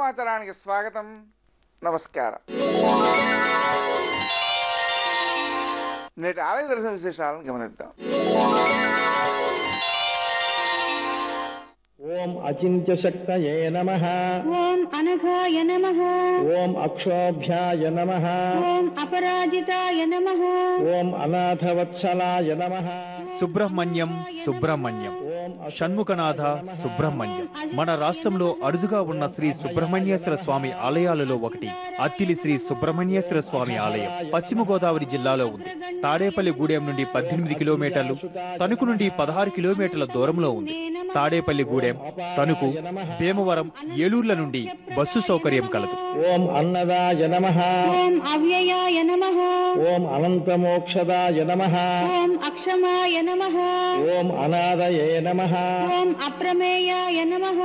సమాచారానికి స్వాగతం. నమస్కారం. నేటి ఆలయ దర్శన విశేషాలను గమనిద్దాం. ఓం అచింత్య శక్తయే నమః. ఓం అనఘాయ నమః. ఓం అక్షోభ్యాయ నమః. ఓం అపరాజితాయ నమః. ఓం అనాథవత్సలాయ నమః. సుబ్రహ్మణ్యం సుబ్రహ్మణ్యం షణ్ముఖనాథ సుబ్రహ్మణ్యం. మన రాష్ట్రంలో అరుదుగా ఉన్న శ్రీ సుబ్రహ్మణ్యేశ్వర స్వామి ఆలయాలలో ఒకటి అత్తిలి శ్రీ సుబ్రహ్మణ్యేశ్వర స్వామి ఆలయం. పశ్చిమ గోదావరి జిల్లాలో ఉంది. తాడేపల్లి గూడెం నుండి 18 కిలోమీటర్లు, తణుకు నుండి 16 కిలోమీటర్ల దూరంలో ఉంది. తాడేపల్లి గూడెం, తణుకు, భీమవరం, ఏలూర్ల నుండి బస్సు సౌకర్యం కలదు. ఓం అన్నదాయ నమః. ఓం అవ్యయాయ నమః. ఓం అనంతమోక్షదాయ నమః. ఓం అక్షమాయ నమః. ఓం అనాదయే నమః. ఓం అప్రమేయాయ నమః.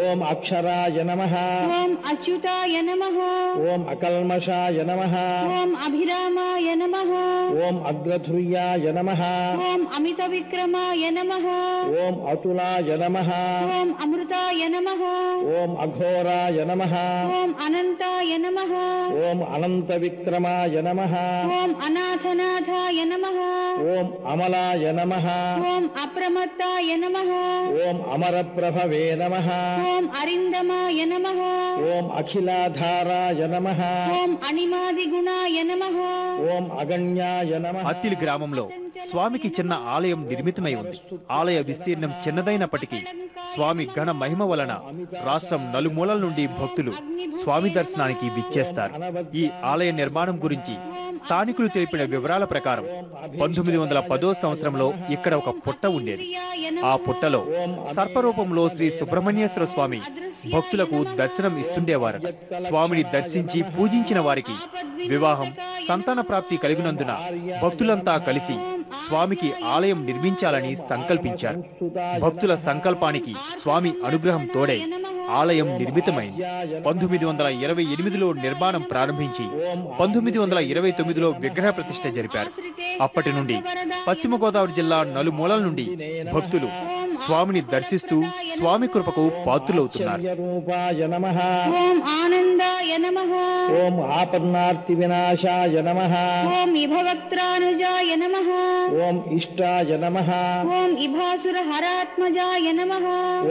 ఓం అక్షరాయ నమః. ఓం అచ్యుతాయ నమః. ఓం అకల్మషాయ నమః. ఓం అభిరామాయ నమః. ఓం అగ్రధుర్యాయ నమః. ఓం అమిత విక్రమాయ నమః. ఓం అతులాయ నమః. ఓం అమృతాయ నమః. ఓం అఘోరాయ నమః. ఓం అనంతాయ నమః. ఓం అనంత విక్రమాయ నమః. ఓం అనాథనాథాయ నమః. ఓం అమలాయ నమః. ఓం అప్రమత్తాయ నమః. ఓం అమరప్రభవే నమః. ఓం అరిందమాయ నమః. ఓం అఖిలాధారాయ నమః. ఓం అణిమాది గుణాయ నమః. ఓం అగణ్యాయ నమః. అత్తిలి గ్రామంలో స్వామికి చిన్న ఆలయం నిర్మితమై ఉంది. ఆలయ విస్తీర్ణం చిన్నదైనప్పటికీ స్వామి ఘన మహిమ వలన రాష్ట్రం నలుమూలల నుండి భక్తులు స్వామి దర్శనానికి విచ్చేస్తారు. ఈ ఆలయ నిర్మాణం గురించి స్థానికులు తెలిపిన వివరాల ప్రకారం 1910వ సంవత్సరంలో ఇక్కడ ఒక పుట్ట ఉండేది. ఆ పుట్టలో సర్పరూపంలో శ్రీ సుబ్రహ్మణ్యేశ్వర స్వామి భక్తులకు దర్శనం ఇస్తుండేవారు. స్వామిని దర్శించి పూజించిన వారికి వివాహం, సంతాన ప్రాప్తి కలిగినందున భక్తులంతా కలిసి స్వామికి ఆలయం నిర్మించాలని సంకల్పించారు. భక్తుల సంకల్పానికి స్వామి అనుగ్రహం తోడై ఆలయం నిర్మితమైంది. 1928లో నిర్మాణం ప్రారంభించి 1929లో విగ్రహ ప్రతిష్ఠ జరిపారు. అప్పటి నుండి పశ్చిమ గోదావరి జిల్లా నలుమూలల నుండి భక్తులు స్వామిని దర్శిస్తూ స్వామి కృపకు పాత్రులవుతున్నారు. రూపాయ నమః. ఓం ఆనందాయ నమః. ఓం ఆపన్నార్తి వినాశాయ నమః. ఓం ఇభవక్త్రానుజాయ నమః. ఓం ఇష్టాయ నమః. ఓం ఇభాసుర హరాత్మజాయ నమః.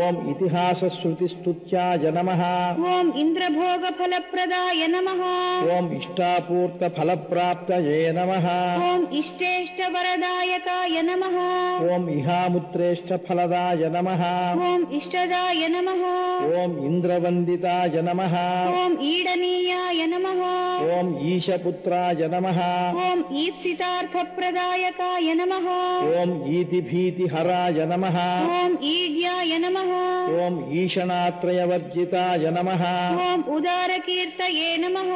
ఓం ఇతిహాస శృతి స్తుత్యాయ నమః. ఓం ఇంద్రభోగ ఫలప్రదాయ నమః. ఓం ఇష్టాపూర్త ఫలప్రాప్తయే నమః. ఓం ఇష్టేష్ట వరదాయకాయ నమః. ఓం ఇహాముత్రేష్ట ఫలదాయ నమః. ఓం ఇష్టదాయ నమః. ఓం ఇంద్రవందితాయ నమః. ఓం ఈడనీయాయ నమః. ఓం ఈశపుత్రాయ నమః. ఓం ఈప్సితార్థప్రదాయకాయ నమః. ఓం ఈతిభీతిహరాయ నమః. ఓం ఈడ్యాయ నమః. ఓం ఈషణాత్రయవర్జితాయ నమః. ఓం ఉదారకీర్తయే నమః.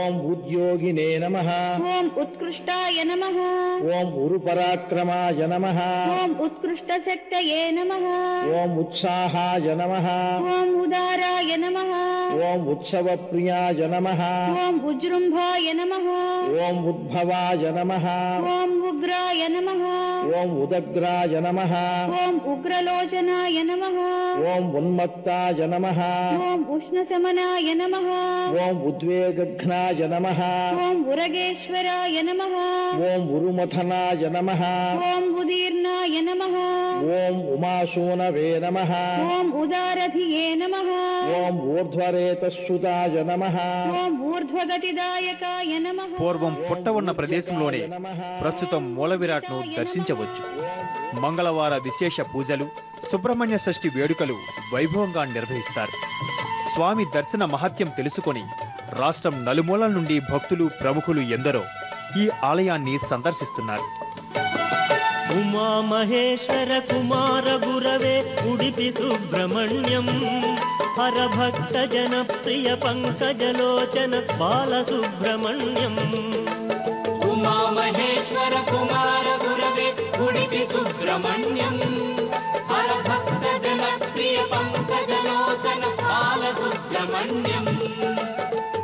ఓం ఉద్యోగినే నమః. ఓం ఉత్కృష్టాయ నమః. ఓం ఉరుపరాక్రమాయ నమః. ఓం ఉత్కృష్టశక్తయే నమః. ఓం ఉత్సాహాయ నమః. ఓం ఉదారాయ నమః. ఓం ఉత్సవప్రియాయ నమః. ఓం ఉజృంభాయ నమః. ఓం ఉద్భవాయ నమః. ఓం ఉగ్రాయ నమః. ఓం ఉదగ్రాయ నమః. ఓం ఉగ్రలోచనాయ నమః. ఓం ఉన్మత్తాయ నమః. ఓం ఉష్ణశమనాయ నమః. ఓం ఉద్వేగఘ్నాయ నమః. ఓం ఉరగేశ్వరాయ నమః. ఓం ఉరుమథనాయ నమః. ఓం ఉదీర్ణాయ నమః. ఓం ఉమాశూనవే నమః. ఓం ఉదారధియే నమః. ఓం ఊర్ధ్వరేతస్సుతాయ నమః. ఓం ఊర్ధ్వగతిదాయకాయ నమః. పూర్వం పుట్ట ఉన్న ప్రదేశంలోనే ప్రస్తుతం మూల విరాట్ను దర్శించవచ్చు. మంగళవార విశేష పూజలు, సుబ్రహ్మణ్య షష్ఠి వేడుకలు వైభవంగా నిర్వహిస్తారు. స్వామి దర్శన మహత్యం తెలుసుకొని రాష్ట్రం నలుమూలల నుండి భక్తులు, ప్రముఖులు ఎందరో ఈ ఆలయాన్ని సందర్శిస్తున్నారు. ఉమా మహేశ్వర కుమార గురవే ఉడిపి సుబ్రహ్మణ్యం హరభక్త జనప్రియ పంకజలోచన బాలసుబ్రహ్మణ్యం. ఉమా మహేశ్వర కుమార గురవే ఉడిపి సుబ్రహ్మణ్యం హరభక్త జనప్రియ పంకజలోచన బాలసుబ్రహ్మణ్యం.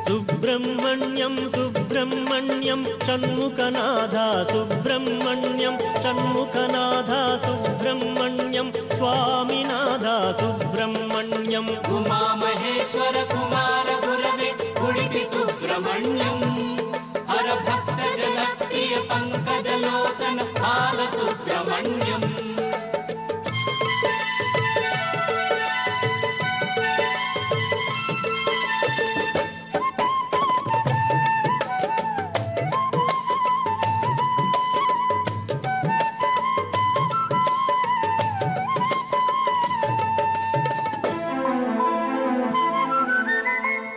సుబ్రహ్మణ్యం సుబ్రహ్మణ్యం సుబ్రహ్మణ్యం షణ్ముఖనాథ సుబ్రహ్మణ్యం షణ్ముఖనాథ సుబ్రహ్మణ్యం స్వామినాథ సుబ్రహ్మణ్యం ఉమా మహేశ్వర కుమార గురవే ఉడిపి సుబ్రహ్మణ్యం హర భక్త జనప్రియ పంకజలోచన బాల సుబ్రహ్మణ్యం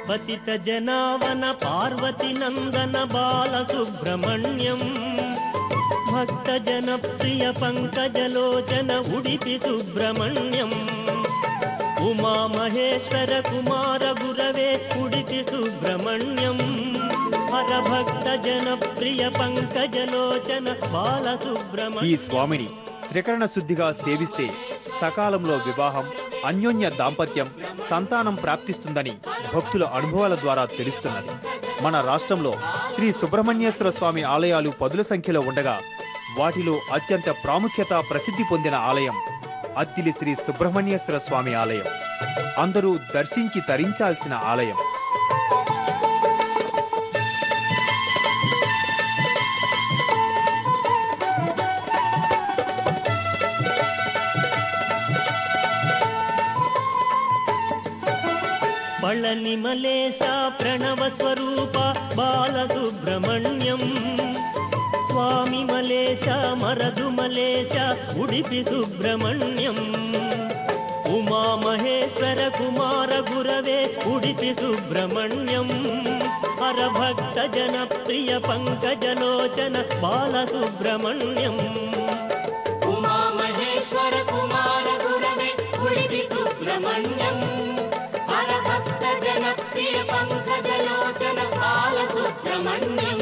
పతిత జనావన పార్వతి నందన బాల సుబ్రహ్మణ్యం భక్త జనప్రియ పంకజలోచన ఉడిపి సుబ్రహ్మణ్యం ఉమా మహేశ్వర కుమార గురవే ఉడిపి సుబ్రహ్మణ్యం హర భక్త జనప్రియ పంకజలోచన బాల సుబ్రహ్మణ్యం. ఈ స్వామిని త్రికరణ శుద్ధిగా సేవిస్తే సకాలంలో వివాహం, అన్యోన్య దాంపత్యం, సంతానం ప్రాప్తిస్తుందని భక్తుల అనుభవాల ద్వారా తెలుస్తున్నది. మన రాష్ట్రంలో శ్రీ సుబ్రహ్మణ్యేశ్వర స్వామి ఆలయాలు పదుల సంఖ్యలో ఉండగా వాటిలో అత్యంత ప్రాముఖ్యత ప్రసిద్ధి పొందిన ఆలయం అత్తిలి శ్రీ సుబ్రహ్మణ్యేశ్వర స్వామి ఆలయం. అందరూ దర్శించి తరించాల్సిన ఆలయం. పళని మలేశ ప్రణవ స్వరూప బాల సుబ్రహ్మణ్యం స్వామి మలేశ మరదు మలేశ ఉడిపి సుబ్రహ్మణ్యం ఉమా మహేశ్వర కుమార గురవే ఉడిపి సుబ్రహ్మణ్యం హర భక్త జనప్రియ పంకజలోచన బాల సుబ్రహ్మణ్యం ఉమా మహేశ్వర కుమార గురవే ఉడిపి సుబ్రహ్మణ్యం హర భక్త జనప్రియ పంకజలోచన బాల సుబ్రహ్మణ్యం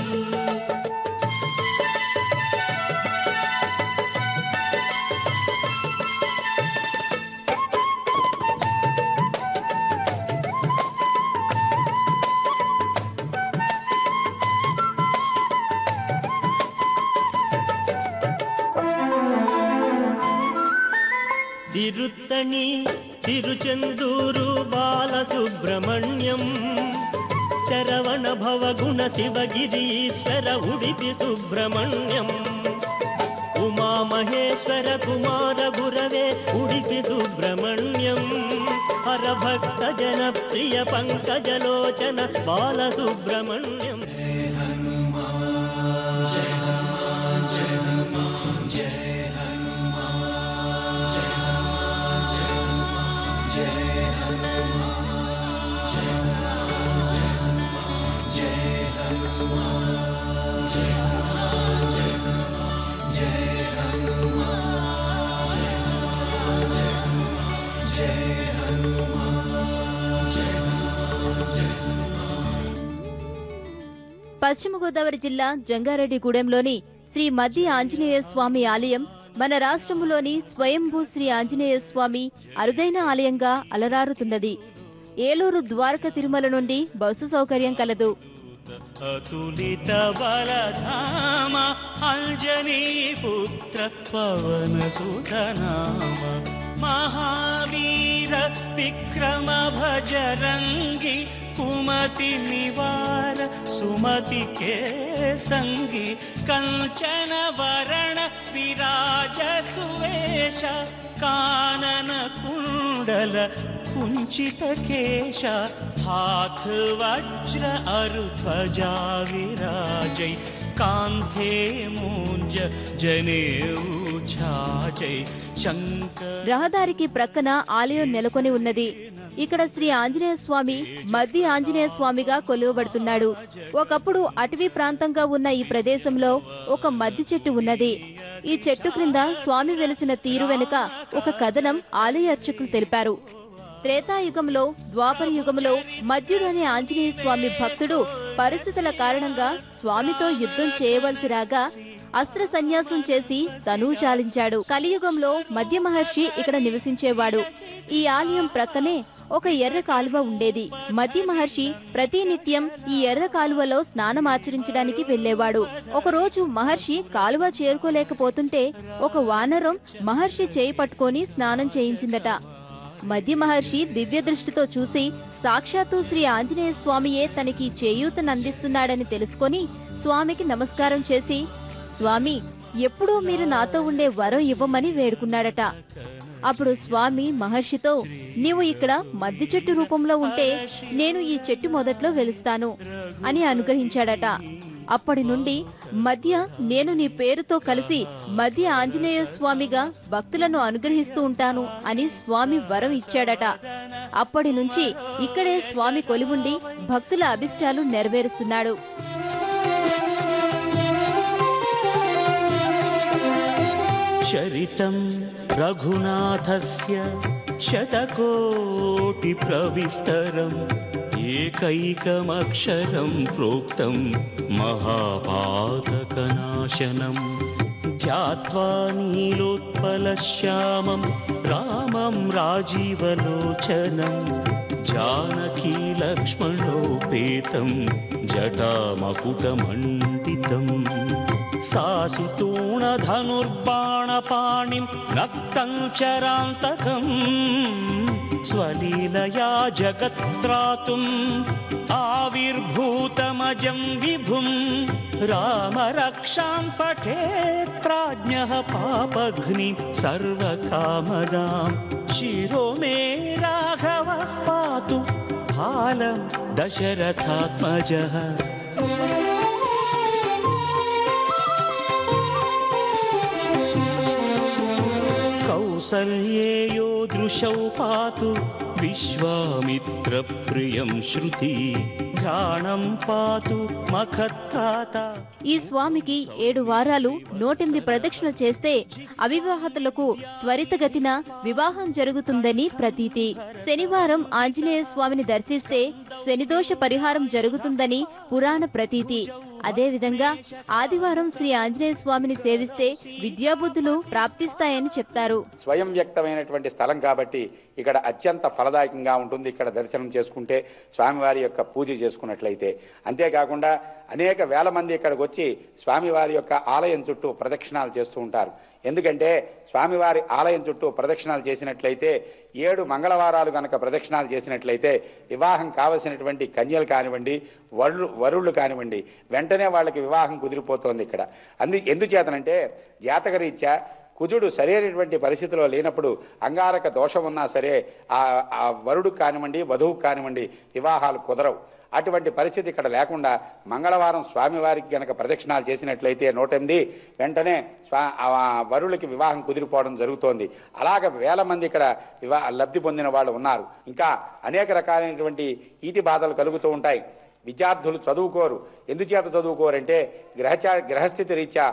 తిరుత్తణి తిరుచెందూరు బాల సుబ్రహ్మణ్యం శరవణ భవగుణ శివగిరీశ్వర ఉడిపి సుబ్రహ్మణ్యం ఉమా మహేశ్వర కుమార గురవే ఉడిపి సుబ్రహ్మణ్యం హర భక్త జనప్రియ పంకజలోచన బాల సుబ్రహ్మణ్యం పశ్చిమ గోదావరి జిల్లా జంగారెడ్డిగూడెంలోని శ్రీ మద్ది ఆంజనేయ స్వామి ఆలయం మన రాష్ట్రములోని స్వయంభూ శ్రీ ఆంజనేయ స్వామి అరుదైన ఆలయంగా అలరారుతున్నది. ఏలూరు ద్వారక తిరుమల నుండి బస్సు సౌకర్యం కలదు. అతులిత బలధామ అంజనీ పుత్ర పవన సుతనామ మహావీర విక్రమ భజరంగి కుమతి నివార సుమతి కే సంగి కంచన వరణ విరాజ సువేశ కానన కుండల కుంచిత కేశ हाथ वज्र अरु ध्वजा विराजै कांथे मूंज जनेऊ छाजै शंकर. రహదారికి ప్రక్కన ఆలయం నెలకొని ఉన్నది. ఇక్కడ శ్రీ ఆంజనేయ స్వామి మద్ది ఆంజనేయ స్వామిగా కొలువబడుతున్నాడు. ఒకప్పుడు అటవీ ప్రాంతంగా ఉన్న ఈ ప్రదేశంలో ఒక మద్ది చెట్టు ఉన్నది. ఈ చెట్టు క్రింద స్వామి వెలిసిన తీరు వెనుక ఒక కథనం ఆలయ అర్చకులు తెలిపారు. త్రేతాయుగంలో ద్వాపర యుగంలో మద్యుడు అనే ఆంజనేయ స్వామి భక్తుడు పరిస్థితుల కారణంగా స్వామితో యుద్ధం చేయవలసి రాగా అస్త్ర సన్యాసం చేసి తనువు చాలించాడు. కలియుగంలో మద్య మహర్షి ఇక్కడ నివసించేవాడు. ఈ ఆలయం ప్రక్కనే ఒక ఎర్ర కాలువ ఉండేది. మద్ది మహర్షి ప్రతినిత్యం ఈ ఎర్ర కాలువలో స్నానమాచరించడానికి వెళ్లేవాడు. ఒకరోజు మహర్షి కాలువ చేరుకోలేకపోతుంటే ఒక వానరం మహర్షి చేయి పట్టుకొని స్నానం చేయించిందట. మద్ది మహర్షి దివ్య దృష్టితో చూసి సాక్షాత్తు శ్రీ ఆంజనేయ స్వామియే తనకి చేయూతనందిస్తున్నాడని తెలుసుకొని స్వామికి నమస్కారం చేసి, స్వామి, ఎప్పుడూ మీరు నాతో ఉండే వరం ఇవ్వమని వేడుకున్నాడట. అప్పుడు స్వామి మహర్షితో, నీవు ఇక్కడ మద్ది చెట్టు రూపంలో ఉంటే నేను ఈ చెట్టు మొదట్లో వెలుస్తాను అని అనుగ్రహించాడట. అప్పటి నుండి మధ్య నేను నీ పేరుతో కలిసి మధ్య ఆంజనేయ స్వామిగా భక్తులను అనుగ్రహిస్తూ ఉంటాను అని స్వామి వరం ఇచ్చాడట. అప్పటి నుంచి ఇక్కడే స్వామి కొలివుండి భక్తుల అభిష్టాలు నెరవేరుస్తున్నాడు. చరితం రఘునాథస్య శతకోటి ప్రవిస్తరం ఏకైకమక్షరం ప్రోక్తం మహాపాతకనాశనం ధ్యాత్వా నీలోత్పలశ్యామం రామం రాజీవలోచనం జానకీ లక్ష్మణోపేతం జటామకుటమండితం సాసితూణధనుర్బాణపాణిం నక్తం చరాంతకం స్వలీలయా జగత్రాతుం ఆవిర్భూతమజం విభుం రామరక్షాం పఠేత్ ప్రాజ్ఞః పాపఘ్ని సర్వకామదాం శిరో మే రాఘవః పాతు బాలం దశరథాత్మజః. కౌసల్యేయో దృశౌ పాతు విశ్వామిత్ర ప్రియం శృతి ఘ్రాణం పాతు మఖత్తాత. ఈ స్వామికి 7 వారాలు 108 ప్రదక్షిణ చేస్తే అవివాహితులకు త్వరితగతిన వివాహం జరుగుతుందని ప్రతీతి. శనివారం ఆంజనేయ స్వామిని దర్శిస్తే శనిదోష పరిహారం జరుగుతుందని పురాణ ప్రతీతి. అదేవిధంగా ఆదివారం శ్రీ ఆంజనేయ స్వామిని సేవిస్తే విద్యాబుద్ధులు ప్రాప్తిస్తాయని చెప్తారు. స్వయం వ్యక్తమైనటువంటి స్థలం కాబట్టి ఇక్కడ అత్యంత ఫలదాయకంగా ఉంటుంది. ఇక్కడ దర్శనం చేసుకుంటే, స్వామివారి యొక్క పూజ చేసుకున్నట్లయితే. అంతేకాకుండా అనేక వేల మంది ఇక్కడికి వచ్చి స్వామివారి యొక్క ఆలయం చుట్టూ ప్రదక్షిణాలు చేస్తూ ఉంటారు. ఎందుకంటే స్వామివారి ఆలయం చుట్టూ ప్రదక్షిణాలు చేసినట్లయితే 7 మంగళవారాలు కనుక ప్రదక్షిణాలు చేసినట్లయితే వివాహం కావలసినటువంటి కన్యలు కానివ్వండి, వరుళ్ళు కానివ్వండి, వెంటనే వాళ్ళకి వివాహం కుదిరిపోతుంది. ఇక్కడ ఎందుచేతనంటే జాతకరీత్యా కుజుడు సరైనటువంటి పరిస్థితిలో లేనప్పుడు అంగారక దోషం ఉన్నా సరే ఆ వరుడు కానివ్వండి, వధువుకు కానివ్వండి వివాహాలు కుదరవు. అటువంటి పరిస్థితి ఇక్కడ లేకుండా మంగళవారం స్వామివారికి గనక ప్రదక్షిణాలు చేసినట్లయితే 108 వెంటనే వరులకి వివాహం కుదిరిపోవడం జరుగుతోంది. అలాగ వేల మంది ఇక్కడ లబ్ధి పొందిన వాళ్ళు ఉన్నారు. ఇంకా అనేక రకాలైనటువంటి ఈతి బాధలు కలుగుతూ ఉంటాయి. విద్యార్థులు చదువుకోరు. ఎందుచేత చదువుకోరంటే గ్రహస్థితి రీత్యా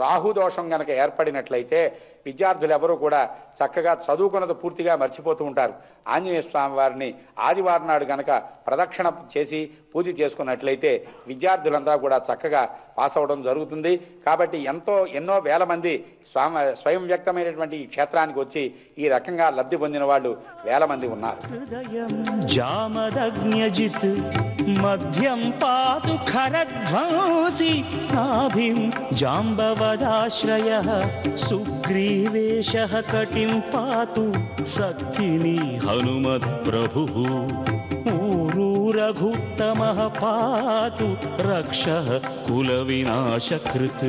రాహుదోషం గనక ఏర్పడినట్లయితే విద్యార్థులు ఎవరూ కూడా చక్కగా చదువుకున్నది పూర్తిగా మర్చిపోతూ ఉంటారు. ఆంజనేయ స్వామి వారిని ఆదివారం నాడు గనక ప్రదక్షిణ చేసి పూజ చేసుకున్నట్లయితే విద్యార్థులంతా కూడా చక్కగా పాస్ అవ్వడం జరుగుతుంది. కాబట్టి ఎన్నో వేల మంది స్వయం వ్యక్తమైనటువంటి ఈ క్షేత్రానికి వచ్చి ఈ రకంగా లబ్ధి పొందిన వాళ్ళు వేల మంది ఉన్నారు. మధ్యం పాతు ఖరధ్వంసి నాభిం జాంబవదాశ్రయః సుగ్రీవేశః కటిం పాతు సఖిని హనుమత్ప్రభుః ఊరు రఘుత్తమః పాతు రక్షః కులవినాశకృత్.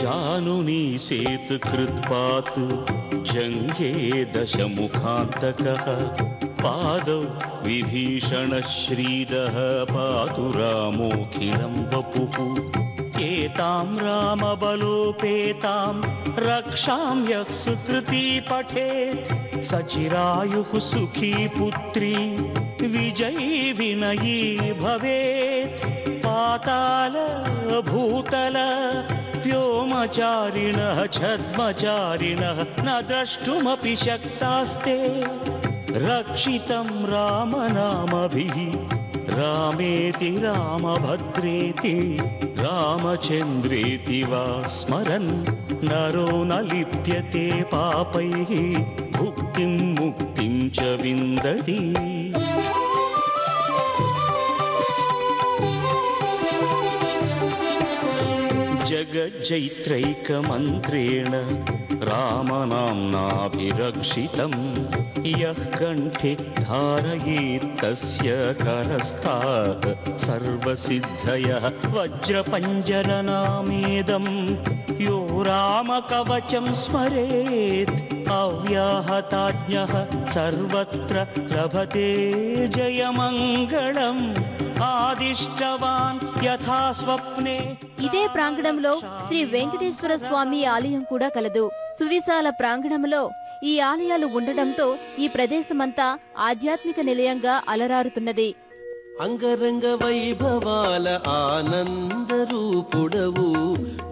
జానుని సేతుకృత్పాత్ జంఘే దశముఖాంతకః పాదౌ విభీషణశ్రీదః పాతు రామోఖిలం వపుః ఏతాం రామబలోపేతాం రక్షాం యః సుకృతి పఠేత్ సచిరాయుః సుఖీ పుత్రీ విజయీ వినయీ భవేత్. పాతాళ భూతల వ్యోమచారిణః ఛద్మచారిణః న ద్రష్టుమపి శక్తాస్తే రక్షితం రామనామభిః రామేతి రామభద్రేతి రామచంద్రేతి వా స్మరన్ నరో న లిప్యతే పాపైః భుక్తిం ముక్తిం చ విందతి. జగజ్జైత్రైకమంత్రేణ రామనామ్నాభిరక్షితం యః కంఠే ధారయేత్ తస్య కరస్థాః సర్వసిద్ధయః వజ్రపంజరనామేదం యో రామకవచం స్మరేత్ అవ్యాహతాజ్ఞః సర్వత్ర లభతే జయమంగళం ఆదిష్టవాన్ యథా స్వప్నే. ఇదే ప్రాంగణంలో శ్రీ వెంకటేశ్వర స్వామి ఆలయం కూడా కలదు. సువిశాల ప్రాంగణంలో ఈ ఆలయాలు ఉండటంతో ఈ ప్రదేశమంతా ఆధ్యాత్మిక నిలయంగా అలరారుతున్నది. అంగరంగ వైభవాల ఆనంద రూపుడవు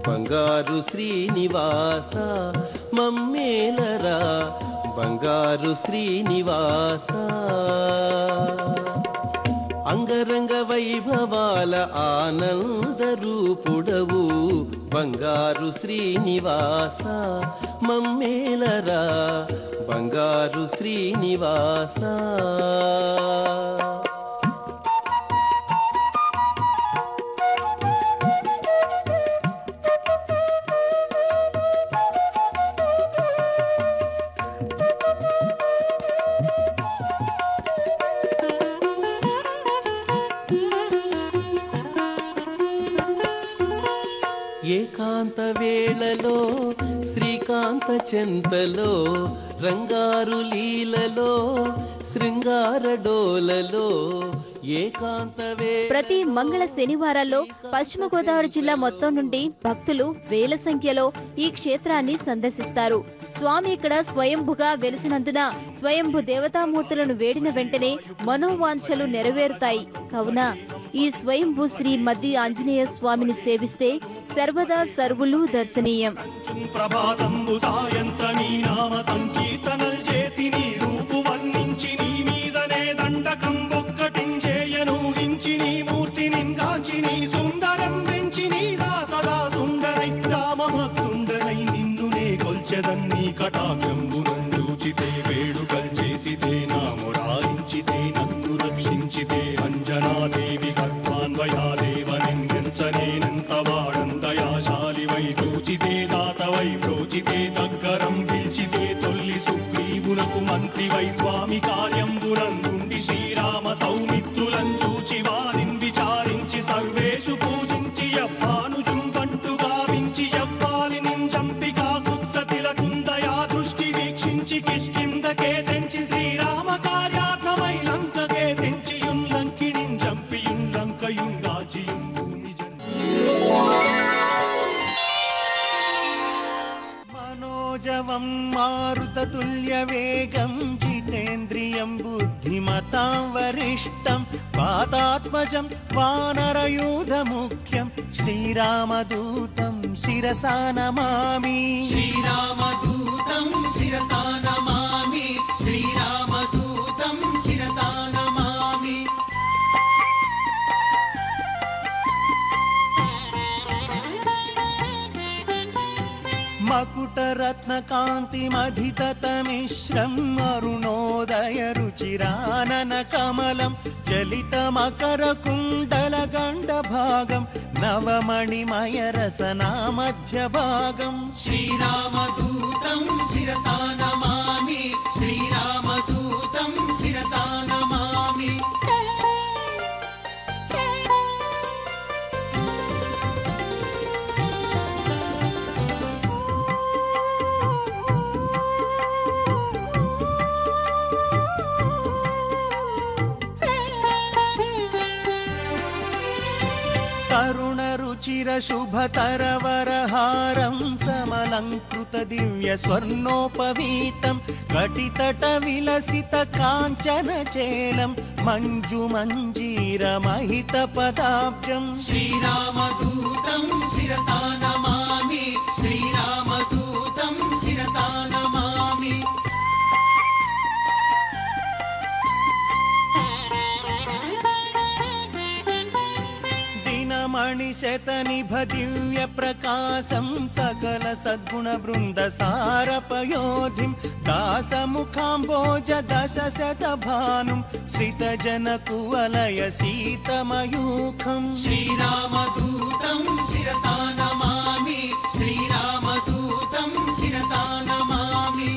బంగారు శ్రీనివాస మమ్మేలరా బంగారు శ్రీనివాస. అంగరంగ వైభవాల ఆనంద రూపుడవు బంగారు శ్రీనివాస మమ్మేలరా బంగారు శ్రీనివాస. ఏకాంత వేళలో శ్రీకాంత చెంతలో రంగారు లీలలో శృంగార డోలలో ఏకాంత ప్రతి మంగళ శనివారాల్లో పశ్చిమ గోదావరి జిల్లా మొత్తం నుండి భక్తులు వేల సంఖ్యలో ఈ క్షేత్రాన్ని సందర్శిస్తారు. స్వామి ఇక్కడ స్వయంభుగా వెలిసినందున స్వయంభు దేవతామూర్తులను వేడిన వెంటనే మనోవాంఛలు నెరవేరుతాయి. కావున ఈ స్వయంభూ శ్రీ మద్ది ఆంజనేయ స్వామిని సేవిస్తే సర్వదా సర్వులు దర్శనీయం. ప్రభాతంబు సాయంత్రనీ నామ సంకీర్తనల్ చేసి నీ రూపు వర్ణించి నీ మీదనే దండకం ఒక్కటించేయను హించి నీ మూర్తి నింగాంచి నీ సుందరం పెంచి నీ దాసదా సుందరై రామభక్తుండరై నిన్నునే కొల్చెదన్నీ కటాక్షంబునందూచితే వేడుకల్ చేసితే నామురారించితే నన్ను రక్షించితే అంజనాదేవి గర్భాన్వయాదేవనించనేనంత వాడందయాశాలి వై దూచితే దాతవై ప్రోచితే దగ్గరం పిలిచితే తొల్లి సుగ్రీవునకు మంత్రి వై స్వామి కార్యంబునందుండి శ్రీరామ సౌమిత్రులను చూచి వారిని విచారించి సర్వేషు పూజించి యవ్వాను చుంబంటు గావించి యవ్వాలి నింజంపికా కుత్సతిలకుందయా దృష్టి వీక్షించి కిష్కిందకే తెంచి శ్రీరామ కార్యార్థమై లంకకే తెంచియున్ లంకిణిం చంపియున్ లంకయున్ రాజియున్ భూమి మనోజవం మారుతతుల్య వేగం జితేంద్రియం బుద్ధిమతాం వరిష్టం పాతాత్మజం వానరయూధముఖ్యం శ్రీరామదూతం శిరసా నమామి. శ్రీరామదూతం శిరసా నమామి. శ్రీరామదూతం శిరసా నమామి. మకుటరత్నకాంతిమధితమిశ్రం అరుణోదయ రుచిరానన కమలం చలితమకర కుండల గండ భాగం నవమణిమయ రసనా మధ్య భాగం. శ్రీరామదూతం శిరసా నమామి. శ్రీరామదూతం శిరసా నమామి. తరుణరుచిర శుభతరవరహారం సమలంకృత దివ్య స్వర్ణోపవీతం కటితట విలసిత కాంచన చేలం మంజు మంజీర మహిత పదాబ్జం. శ్రీరామదూతం శిరసా నమామి. శ్రీరామదూతం శిరసా నమామి. फणिशतनिभ दिव्य प्रकाशं सकल सद्गुण वृन्द सारपयोधिं दासमुखाम्बोज दशशत भानुं श्रितजन कुवलय शीतमयूखं श्रीरामदूतं शिरसा नमामि श्रीरामदूतं शिरसा नमामि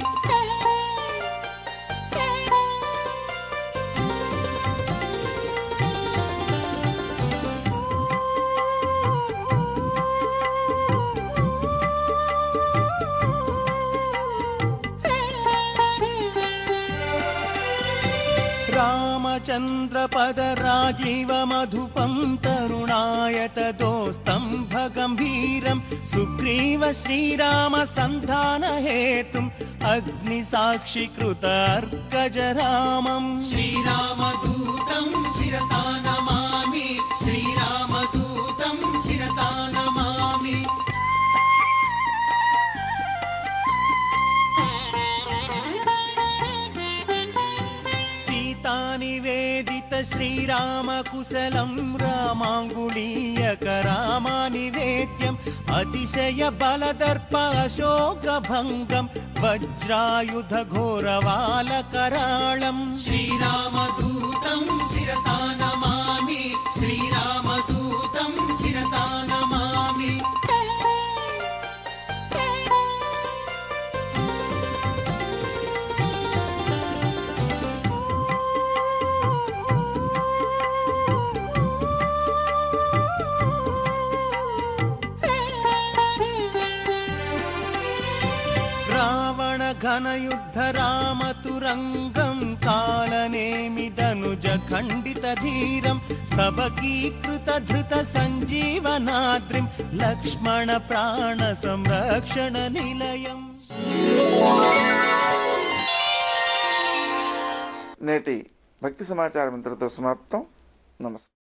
रामचन्द्रपद राजीव मधुपं तरुणायत दोस्तम्भ गम्भीरं सुग्रीव श्रीराम सन्धान हेतुम् अग्निसाक्षिकृत अर्कज रामं श्रीरामदूतं शिरसा नमामि श्रीरामदूतं शिरसा नमामि निवेदित श्रीराम कुशलं रामाङ्गुलीयक रामानिवेद्यम् अतिशय बलदर्प अशोकभङ्गं वज्रायुध घोरवालकराळं श्रीरामदूतं शिरसा नमामि श्रीरामदूतं शिरसा नमामि घनयुद्ध रामतुरङ्गं कालनेमिदनुज खण्डित धीरं स्तबकीकृत धृत सञ्जीवनाद्रिं लक्ष्मण प्राण संरक्षण निलयम् నేటి భక్తి సమాచారం ఇంతటితో సమాప్తం. నమస్కారం.